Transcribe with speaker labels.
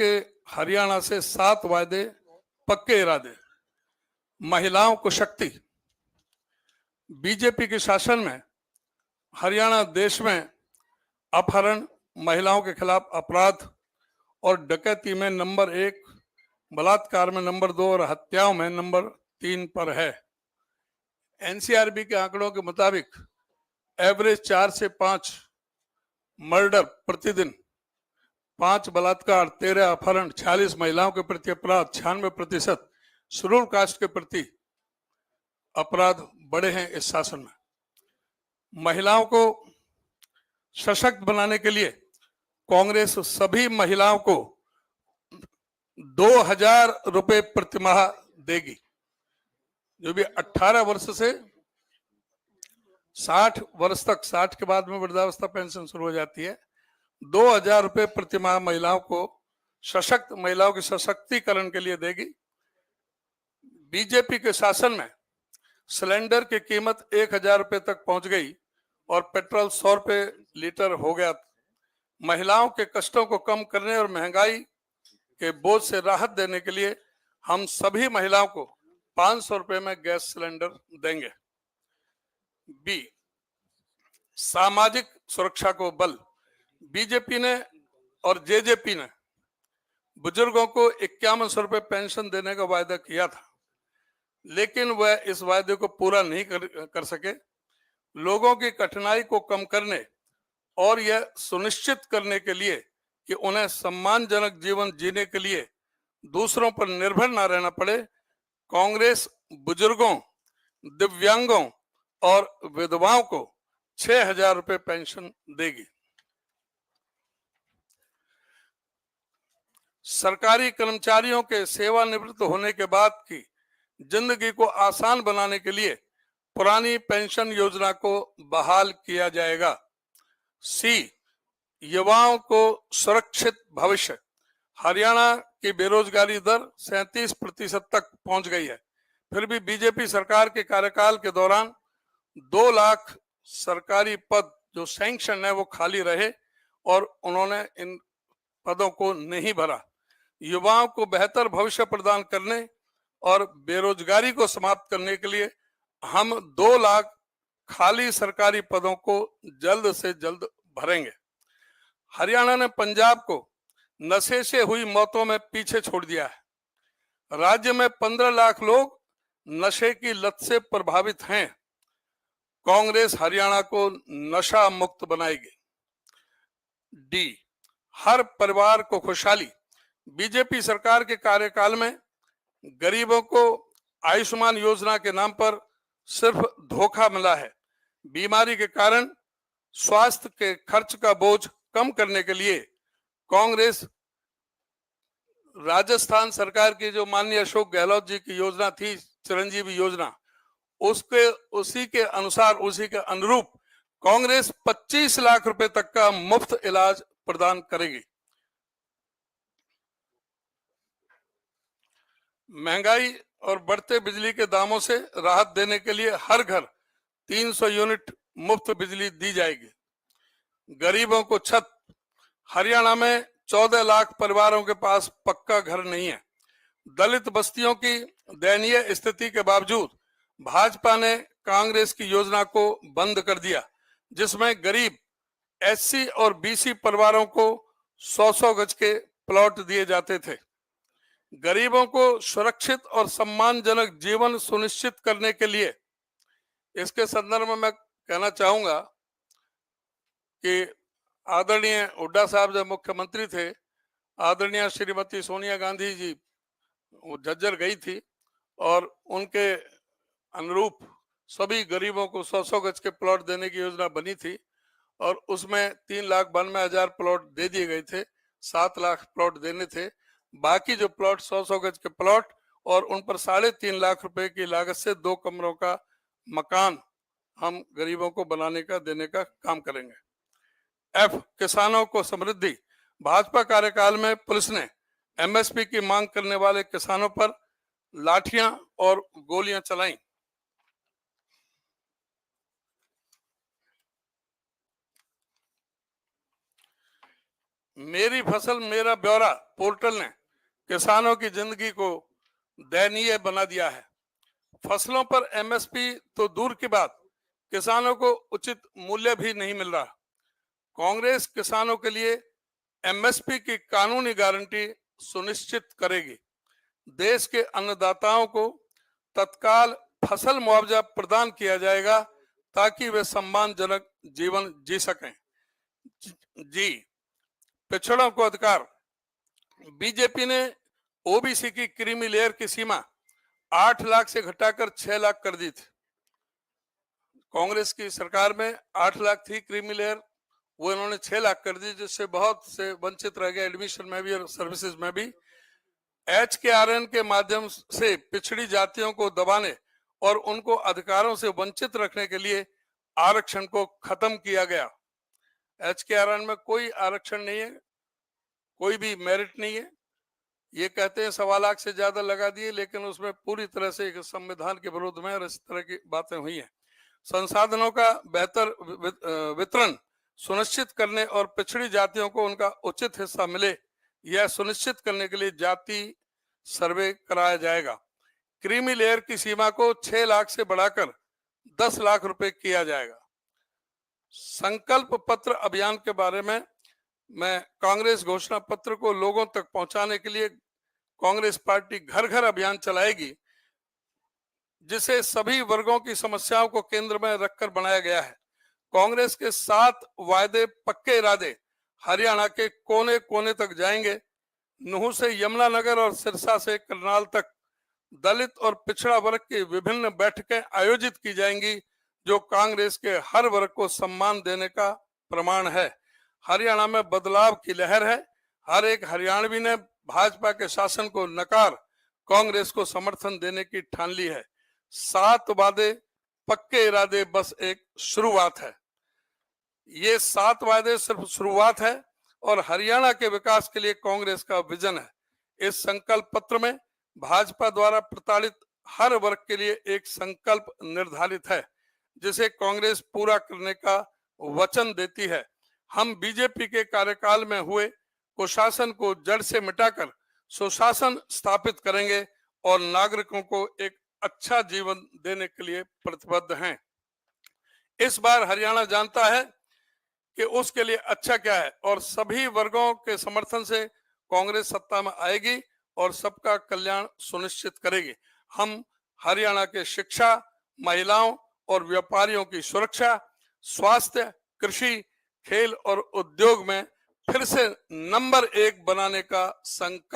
Speaker 1: के हरियाणा से 7 वायदे, पक्के इरादे, महिलाओं को शक्ति। बीजेपी के शासन में हरियाणा देश में अपहरण, महिलाओं के खिलाफ अपराध और डकैती में नंबर 1, बलात्कार में नंबर 2 और हत्याओं में नंबर 3 पर है। एनसीआरबी के आंकड़ों के मुताबिक एवरेज 4 से 5 मर्डर प्रतिदिन, 5 बलात्कार, 13 अपहरण, 46 महिलाओं के प्रति अपराध, 96% शेड्यूल कास्ट के प्रति अपराध बढ़े हैं इस शासन में। महिलाओं को सशक्त बनाने के लिए कांग्रेस सभी महिलाओं को 2000 रुपए प्रतिमाह देगी। जो भी 18 वर्ष से 60 वर्ष तक, 60 के बाद में वृद्धावस्था पेंशन शुरू हो जाती है, 2000 रुपए प्रतिमाह महिलाओं को, सशक्त महिलाओं के सशक्तिकरण के लिए देगी। बीजेपी के शासन में सिलेंडर की कीमत 1000 रुपए तक पहुंच गई और पेट्रोल 100 रुपए लीटर हो गया। महिलाओं के कष्टों को कम करने और महंगाई के बोझ से राहत देने के लिए हम सभी महिलाओं को 500 रुपए में गैस सिलेंडर देंगे। बी, सामाजिक सुरक्षा को बल। बीजेपी ने और जेजेपी ने बुजुर्गों को 5100 रुपए पेंशन देने का वायदा किया था, लेकिन वह इस वायदे को पूरा नहीं कर सके। लोगों की कठिनाई को कम करने और यह सुनिश्चित करने के लिए कि उन्हें सम्मानजनक जीवन जीने के लिए दूसरों पर निर्भर न रहना पड़े, कांग्रेस बुजुर्गों, दिव्यांगों और विधवाओं को 6000 रुपए पेंशन देगी। सरकारी कर्मचारियों के सेवानिवृत्त होने के बाद की जिंदगी को आसान बनाने के लिए पुरानी पेंशन योजना को बहाल किया जाएगा। सी, युवाओं को सुरक्षित भविष्य। हरियाणा की बेरोजगारी दर 37% तक पहुंच गई है, फिर भी बीजेपी सरकार के कार्यकाल के दौरान 2 लाख सरकारी पद जो सैंक्शन है वो खाली रहे और उन्होंने इन पदों को नहीं भरा। युवाओं को बेहतर भविष्य प्रदान करने और बेरोजगारी को समाप्त करने के लिए हम 2 लाख खाली सरकारी पदों को जल्द से जल्द भरेंगे। हरियाणा ने पंजाब को नशे से हुई मौतों में पीछे छोड़ दिया है। राज्य में 15 लाख लोग नशे की लत से प्रभावित हैं। कांग्रेस हरियाणा को नशा मुक्त बनाएगी। डी, हर परिवार को खुशहाली। बीजेपी सरकार के कार्यकाल में गरीबों को आयुष्मान योजना के नाम पर सिर्फ धोखा मिला है। बीमारी के कारण स्वास्थ्य के खर्च का बोझ कम करने के लिए कांग्रेस राजस्थान सरकार की जो माननीय अशोक गहलोत जी की योजना थी, चिरंजीवी योजना, उसी के अनुसार, उसी के अनुरूप कांग्रेस 25 लाख रुपए तक का मुफ्त इलाज प्रदान करेगी। महंगाई और बढ़ते बिजली के दामों से राहत देने के लिए हर घर 300 यूनिट मुफ्त बिजली दी जाएगी। गरीबों को छत। हरियाणा में 14 लाख परिवारों के पास पक्का घर नहीं है। दलित बस्तियों की दयनीय स्थिति के बावजूद भाजपा ने कांग्रेस की योजना को बंद कर दिया, जिसमें गरीब एससी और बीसी परिवारों को 100-100 गज के प्लॉट दिए जाते थे। गरीबों को सुरक्षित और सम्मानजनक जीवन सुनिश्चित करने के लिए इसके संदर्भ में मैं कहना चाहूंगा कि आदरणीय हुड्डा साहब जब मुख्यमंत्री थे, आदरणीय श्रीमती सोनिया गांधी जी वो झज्जर गई थी और उनके अनुरूप सभी गरीबों को 100-100 गज के प्लॉट देने की योजना बनी थी और उसमें 3,92,000 प्लॉट दे दिए गए थे। 7 लाख प्लॉट देने थे। बाकी जो प्लॉट 100-100 गज के प्लॉट और उन पर 3.5 लाख रुपए की लागत से 2 कमरों का मकान हम गरीबों को बनाने का, देने का काम करेंगे। एफ, किसानों को समृद्धि। भाजपा कार्यकाल में पुलिस ने एमएसपी की मांग करने वाले किसानों पर लाठियां और गोलियां चलाई। मेरी फसल मेरा ब्यौरा पोर्टल ने किसानों की जिंदगी को दयनीय बना दिया है। फसलों पर एमएसपी तो दूर की बात, किसानों को उचित मूल्य भी नहीं मिल रहा। कांग्रेस किसानों के लिए एमएसपी की कानूनी गारंटी सुनिश्चित करेगी। देश के अन्नदाताओं को तत्काल फसल मुआवजा प्रदान किया जाएगा ताकि वे सम्मानजनक जीवन जी सकें। जी, पिछड़ों को अधिकार। बीजेपी ने ओबीसी की क्रीमी लेयर की सीमा 8 लाख से घटाकर 6 लाख कर दी थी। कांग्रेस की सरकार में 8 लाख थी क्रीमी लेयर, वो इन्होंने 6 लाख कर दी, जिससे बहुत से वंचित रह गए एडमिशन में भी और सर्विसेज में भी। HKRN के माध्यम से पिछड़ी जातियों को दबाने और उनको अधिकारों से वंचित रखने के लिए आरक्षण को खत्म किया गया। HKRN में कोई आरक्षण नहीं है, कोई भी मेरिट नहीं है। ये कहते हैं 1.25 लाख से ज्यादा लगा दिए, लेकिन उसमें पूरी तरह से संविधान के विरोध में और इस तरह की बातें हुई हैं। संसाधनों का बेहतर वितरण सुनिश्चित करने और पिछड़ी जातियों को उनका उचित हिस्सा मिले, यह सुनिश्चित करने के लिए जाति सर्वे कराया जाएगा। क्रीमी लेयर की सीमा को 6 लाख से बढ़ाकर 10 लाख रुपए किया जाएगा। संकल्प पत्र अभियान के बारे में मैं कांग्रेस घोषणा पत्र को लोगों तक पहुंचाने के लिए कांग्रेस पार्टी घर घर अभियान चलाएगी, जिसे सभी वर्गों की समस्याओं को केंद्र में रखकर बनाया गया है। कांग्रेस के 7 वायदे पक्के इरादे हरियाणा के कोने कोने तक जाएंगे। नूह से यमुनानगर और सिरसा से करनाल तक दलित और पिछड़ा वर्ग की विभिन्न बैठकें आयोजित की जाएंगी, जो कांग्रेस के हर वर्ग को सम्मान देने का प्रमाण है। हरियाणा में बदलाव की लहर है। हर एक हरियाणवी ने भाजपा के शासन को नकार कांग्रेस को समर्थन देने की ठान ली है। 7 वादे पक्के इरादे बस एक शुरुआत है। ये 7 वादे सिर्फ शुरुआत है और हरियाणा के विकास के लिए कांग्रेस का विजन है। इस संकल्प पत्र में भाजपा द्वारा प्रताड़ित हर वर्ग के लिए एक संकल्प निर्धारित है, जिसे कांग्रेस पूरा करने का वचन देती है। हम बीजेपी के कार्यकाल में हुए कुशासन को जड़ से मिटाकर सुशासन स्थापित करेंगे और नागरिकों को एक अच्छा जीवन देने के लिए प्रतिबद्ध हैं। इस बार हरियाणा जानता है कि उसके लिए अच्छा क्या है और सभी वर्गों के समर्थन से कांग्रेस सत्ता में आएगी और सबका कल्याण सुनिश्चित करेगी। हम हरियाणा के शिक्षा, महिलाओं और व्यापारियों की सुरक्षा, स्वास्थ्य, कृषि, खेल और उद्योग में फिर से नंबर 1 बनाने का संकल्प